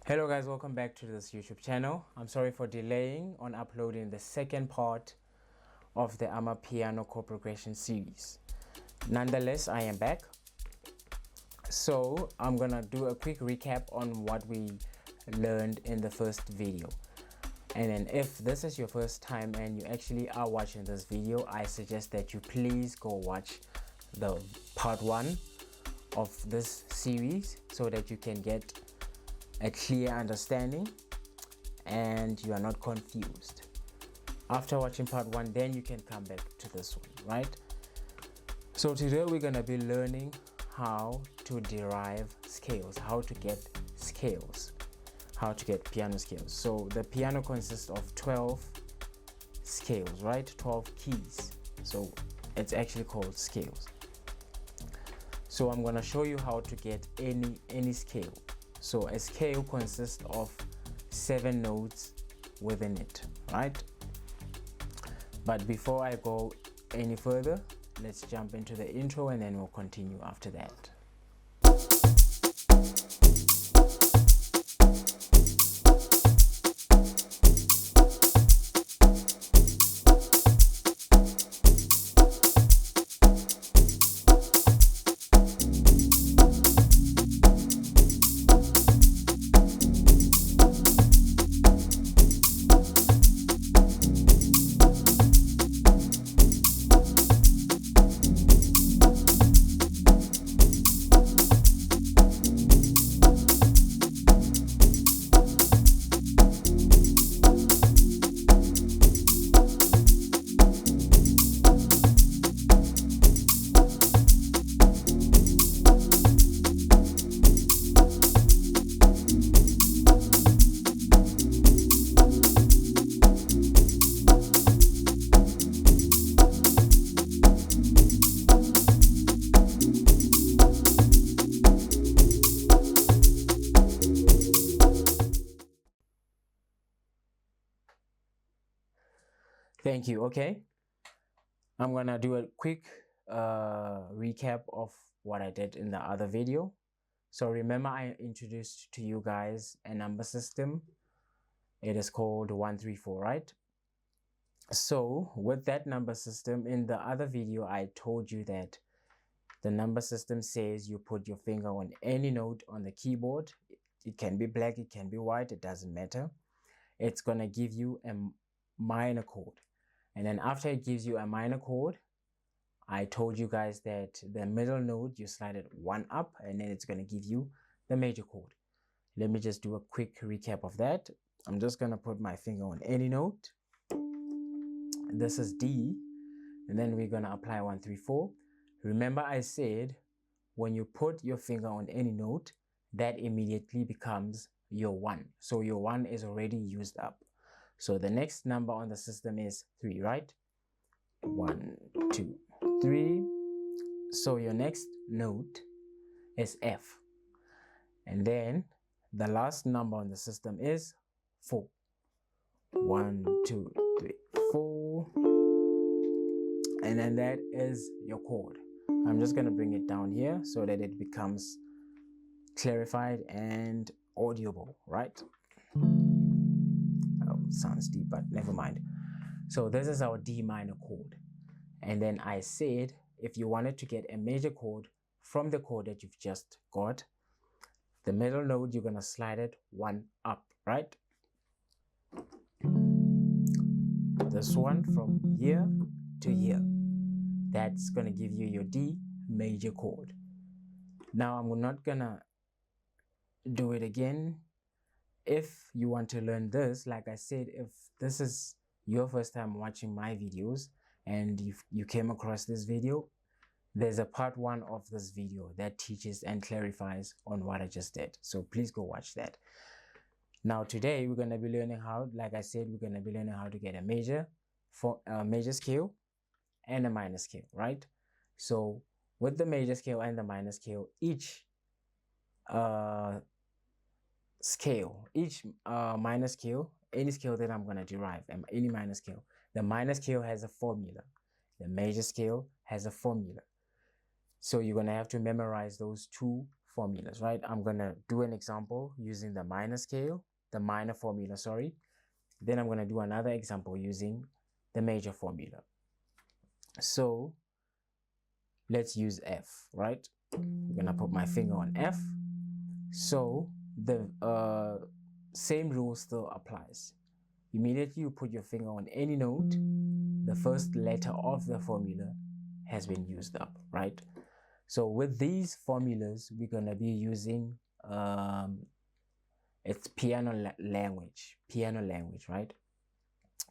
Hello guys, welcome back to this YouTube channel. I'm sorry for delaying on uploading the second part of the Amapiano chord progression series. Nonetheless, I am back. So I'm gonna do a quick recap on what we learned in the first video. And then if this is your first time and you actually are watching this video, I suggest that you please go watch the part 1 of this series so that you can get a clear understanding and you are not confused. After watching part 1, then you can come back to this one, right? So today we're going to be learning how to derive scales, how to get scales, how to get piano scales. So the piano consists of 12 scales, right? 12 keys. So it's actually called scales. So I'm going to show you how to get any scale. So a scale consists of 7 notes within it, right? But before I go any further, let's jump into the intro and then we'll continue after that. Thank you. Okay, I'm gonna do a quick recap of what I did in the other video. So remember, I introduced to you guys a number system. It is called 134, right? So with that number system, in the other video I told you that the number system says you put your finger on any note on the keyboard. It can be black, it can be white, it doesn't matter. It's gonna give you a minor chord. And then after it gives you a minor chord, I told you guys that the middle note, you slide it 1 up and then it's going to give you the major chord. Let me just do a quick recap of that. I'm just going to put my finger on any note. This is D. And then we're going to apply 1, 3, 4. Remember I said when you put your finger on any note, that immediately becomes your 1. So your 1 is already used up. So the next number on the system is 3, right? 1, 2, 3. So your next note is F. And then the last number on the system is 4. 1, 2, 3, 4. And then that is your chord. I'm just going to bring it down here so that it becomes clarified and audible, right? Oh, sounds deep, but never mind. So this is our D minor chord. And then I said, if you wanted to get a major chord from the chord that you've just got, the middle note, you're going to slide it 1 up, right? This one from here to here. That's going to give you your D major chord. Now, I'm not going to do it again. If you want to learn this, like I said, if this is your first time watching my videos and you came across this video, there's a part 1 of this video that teaches and clarifies on what I just did. So please go watch that. Now today we're going to be learning how, like I said, we're going to be learning how to get a major scale and a minor scale, right? So with the major scale and the minor scale, each minor scale, any scale that I'm going to derive, any minor scale, the minor scale has a formula. The major scale has a formula. So you're going to have to memorize those two formulas, right? I'm gonna do an example using the minor scale, the minor formula, sorry. Then I'm gonna do another example using the major formula. So let's use F, right? I'm gonna put my finger on F. So the same rule still applies. Immediately you put your finger on any note, the first letter of the formula has been used up, right? So with these formulas, we're gonna be using it's piano language, right?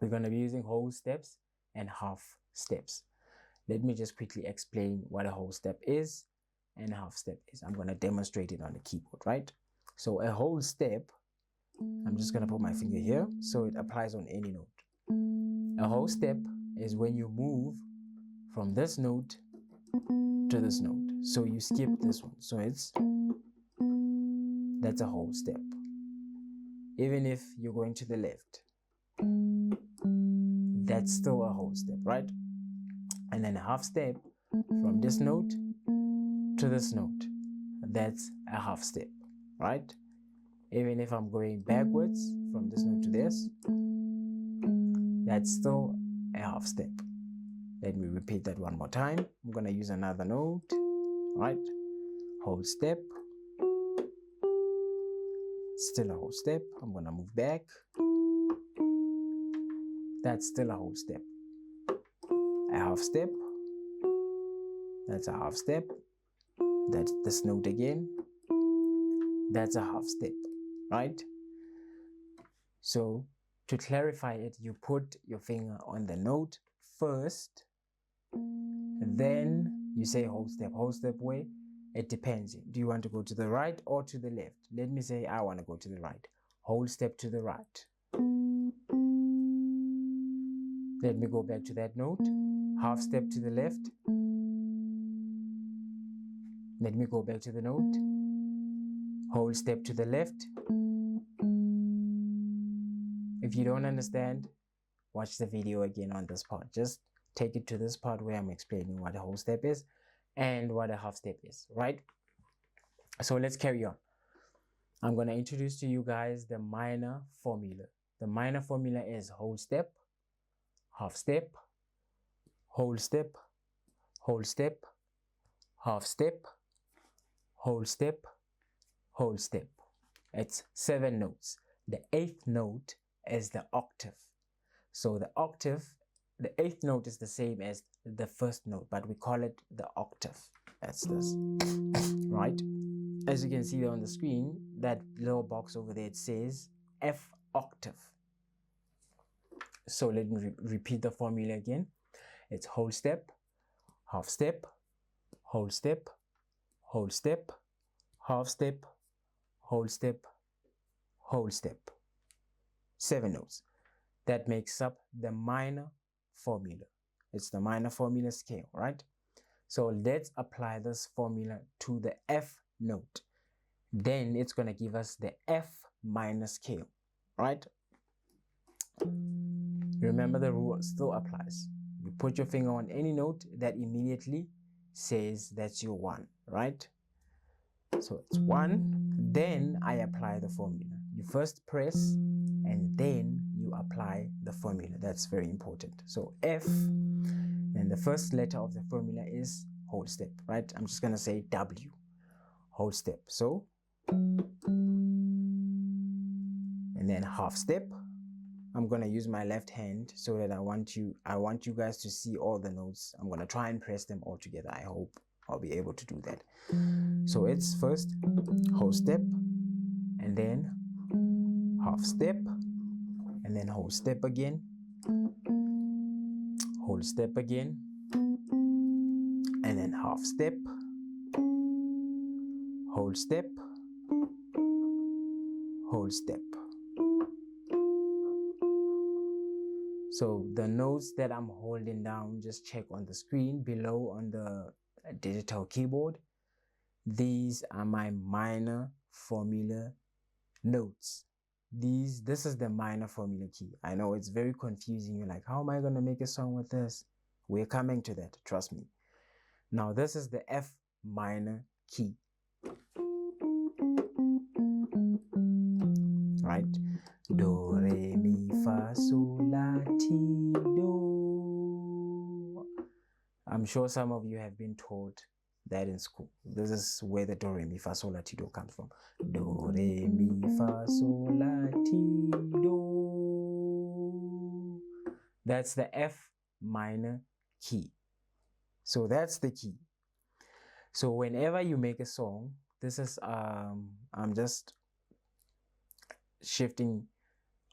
We're gonna be using whole steps and half steps. Let me just quickly explain what a whole step is and a half step is. I'm gonna demonstrate it on the keyboard, right? So a whole step, I'm just gonna put my finger here so it applies on any note. A whole step is when you move from this note to this note. So you skip this one. So that's a whole step. Even if you're going to the left, that's still a whole step, right? And then a half step from this note to this note, that's a half step, right? Even if I'm going backwards from this note to this, that's still a half step. Let me repeat that one more time. I'm gonna use another note, right? Whole step, still a whole step. I'm gonna move back. That's still a whole step. A half step, that's a half step. That's this note again, that's a half step, right? So to clarify it, you put your finger on the note first, then you say whole step. Whole step way, it depends. Do you want to go to the right or to the left? Let me say I want to go to the right. Whole step to the right. Let me go back to that note. Half step to the left. Let me go back to the note. Whole step to the left. If you don't understand, watch the video again on this part. Just take it to this part where I'm explaining what a whole step is and what a half step is, right? So let's carry on. I'm going to introduce to you guys the minor formula. The minor formula is whole step, half step, whole step, whole step, half step, whole step, whole step. It's 7 notes. The 8th note is the octave. So the octave, the 8th note is the same as the first note, but we call it the octave. That's this, right? As you can see on the screen, that little box over there, it says F octave. So let me repeat the formula again. It's whole step, half step, whole step, whole step, half step, whole step, whole step. 7 notes. That makes up the minor formula. It's the minor formula scale, right? So let's apply this formula to the F note. Then it's going to give us the F minor scale, right? Remember, the rule still applies. You put your finger on any note, that immediately says that's your 1, right? So it's 1, then I apply the formula. You first press and then you apply the formula. That's very important. So F, and the first letter of the formula is whole step, right? I'm just going to say W, whole step. So, and then half step. I'm going to use my left hand so that I want you guys to see all the notes. I'm going to try and press them all together. I hope I'll be able to do that. So it's first whole step, and then half step, and then whole step again, whole step again, and then half step, whole step, whole step. So the notes that I'm holding down, just check on the screen below on the digital keyboard. These are my minor formula notes. This is the minor formula key. I know it's very confusing. You're like, how am I going to make a song with this? We're coming to that, trust me. Now this is the F minor key. right? Do, re, mi, fa, sol, la, ti, do. I'm sure some of you have been taught that in school. This is where the do, re, mi, fa, sol, la, ti, do comes from. Do, re, mi, fa, sol, la, ti, do. That's the F minor key. So that's the key. So whenever you make a song, this is, I'm just shifting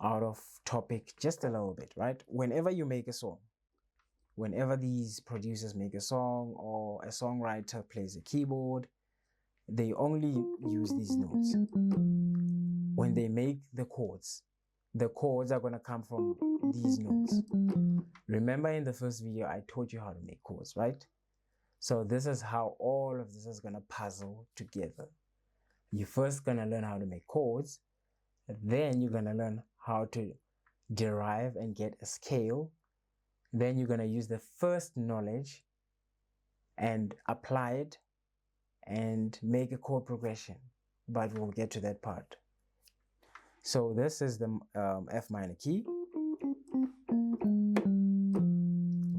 out of topic just a little bit, right? Whenever you make a song, whenever these producers make a song or a songwriter plays a keyboard, they only use these notes. When they make the chords are going to come from these notes. Remember in the first video, I taught you how to make chords, right? So this is how all of this is going to puzzle together. You're first going to learn how to make chords. Then you're going to learn how to derive and get a scale. Then you're going to use the first knowledge and apply it and make a chord progression. But we'll get to that part. So this is the F minor key,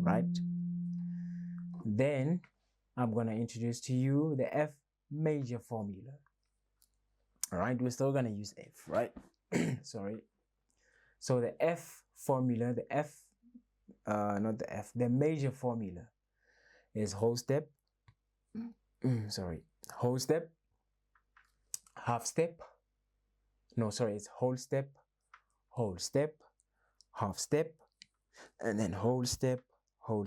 right? Then I'm going to introduce to you the F major formula. All right, we're still going to use F, right? Sorry. So the F formula, the major formula is whole step, whole step, half step. No, sorry, it's whole step, half step, and then whole step, and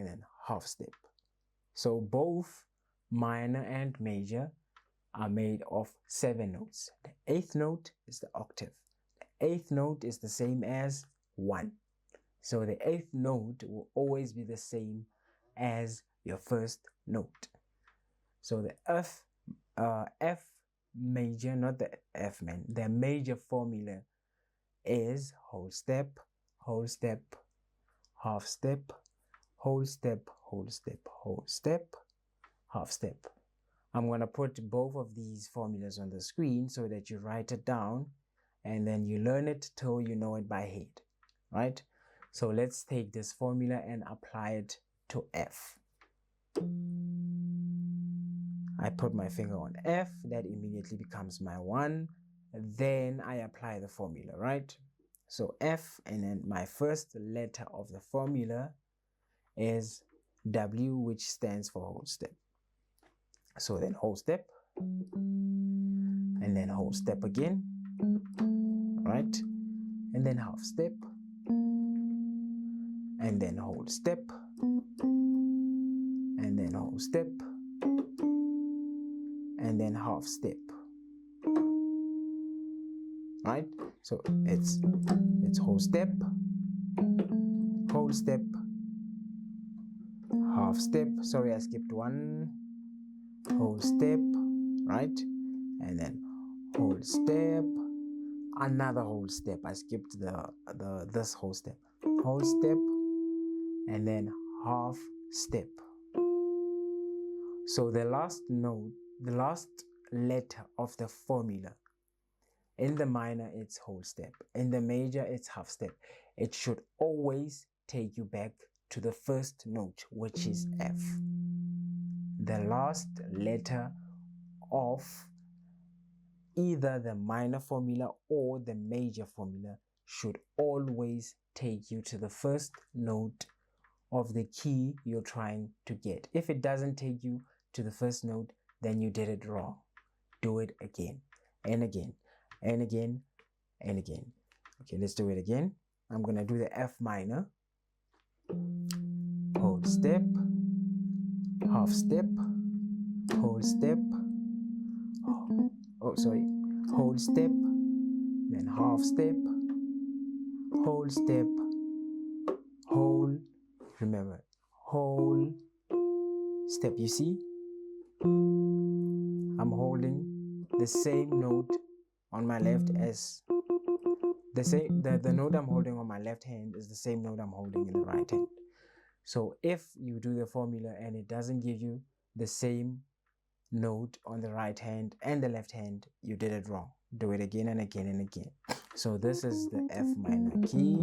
then half step. So both minor and major are made of 7 notes. The 8th note is the octave. The 8th note is the same as 1. So the 8th note will always be the same as your first note. So the F major, not the F man, the major formula is whole step, half step, whole step, half step. I'm going to put both of these formulas on the screen so that you write it down and then you learn it till you know it by head, right? So let's take this formula and apply it to F. I put my finger on F, that immediately becomes my 1. Then I apply the formula, right? So F, and then my first letter of the formula is W, which stands for whole step. So then whole step, and then whole step again, right? And then half step, and then whole step, and then whole step, and then half step, right? So it's whole step, half step. Sorry, I skipped one. Whole step, right? And then whole step, another whole step. I skipped this whole step. Whole step, and then half step. So the last note, the last letter of the formula, in the minor it's whole step, in the major it's half step. It should always take you back to the first note, which is F. The last letter of either the minor formula or the major formula should always take you to the first note of the key you're trying to get. If it doesn't take you to the first note, then you did it wrong. Do it again and again and again and again. Okay, let's do it again. I'm going to do the F minor. Whole step, half step, whole step, whole step, then half step, whole step, whole, remember, whole step. You see, I'm holding the same note on my left as the note I'm holding on my left hand is the same note I'm holding in the right hand. So if you do the formula and it doesn't give you the same note on the right hand and the left hand, you did it wrong. Do it again and again and again. So this is the F minor key.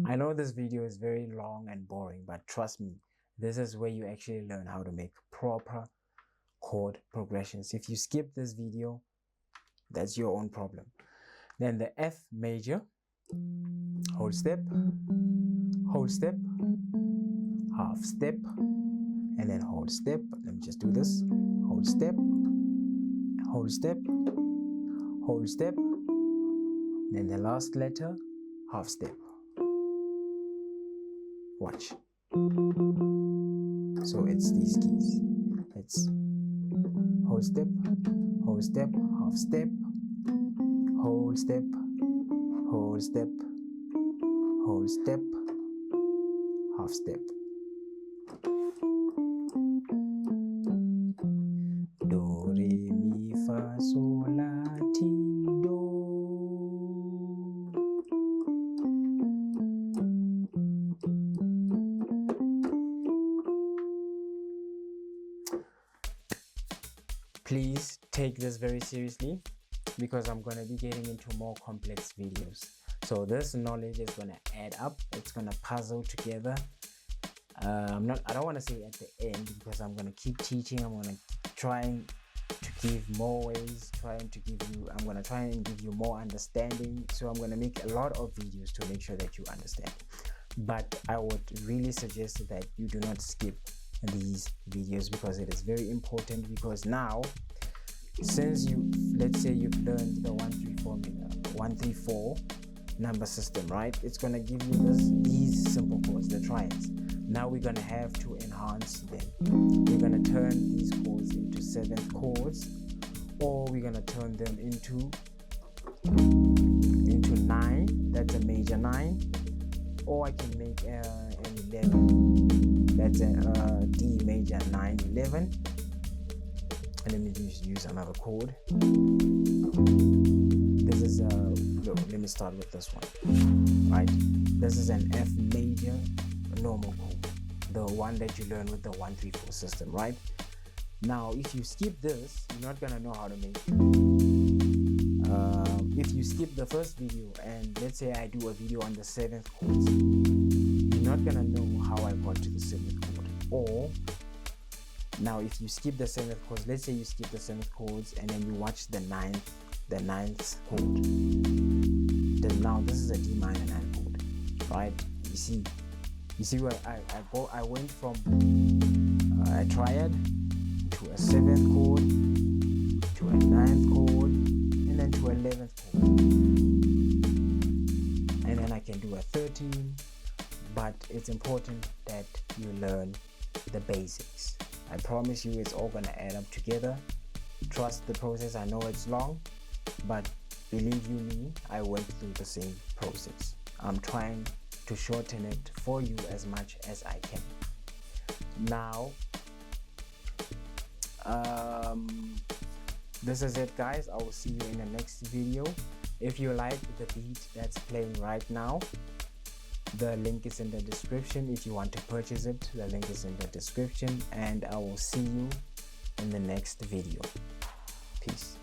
I know this video is very long and boring, but trust me, this is where you actually learn how to make proper chord progressions. If you skip this video, that's your own problem. Then the F major, whole step, half step, and then whole step. Let me just do this. Whole step, whole step, whole step, then the last letter, half step. Watch. So it's these keys. It's whole step, half step, whole step, whole step, whole step, half step. Do, re, mi, fa, sol, la, ti, do. Please take this very seriously, because I'm going to be getting into more complex videos. So this knowledge is going to add up. It's going to puzzle together. I don't want to say at the end, because I'm going to keep teaching. I'm going to keep trying to give more ways, I'm going to try and give you more understanding. So I'm going to make a lot of videos to make sure that you understand. But I would really suggest that you do not skip these videos, because it is very important. Because now, since let's say you've learned the 134 number system, right? It's going to give you these simple chords, the triads. Now we're going to have to enhance them. We're going to turn these chords into 7th chords, or we're going to turn them into 9. That's a major 9. Or I can make an 11. That's a D major 9, 11. And let me just use another chord. This is let me start with this one, right? This is an F major normal chord, the one that you learn with the 134 system, right? Now if you skip this, you're not gonna know how to make if you skip the first video, and let's say I do a video on the 7th chords, you're not gonna know how I got to the 7th chord. Or now if you skip the 7th chords, let's say you skip the 7th chords and then you watch the 9th chord, then now this is a D minor 9 chord, right? You see where I went from a triad to a 7th chord to a 9th chord and then to 11th chord, and then I can do a 13. But it's important that you learn the basics. I promise you it's all gonna add up together. Trust the process. I know it's long, but believe you me, I went through the same process. I'm trying to shorten it for you as much as I can. Now this is it, guys. I will see you in the next video. If you like the beat that's playing right now, the link is in the description. If you want to purchase it, the link is in the description, and I will see you in the next video. Peace.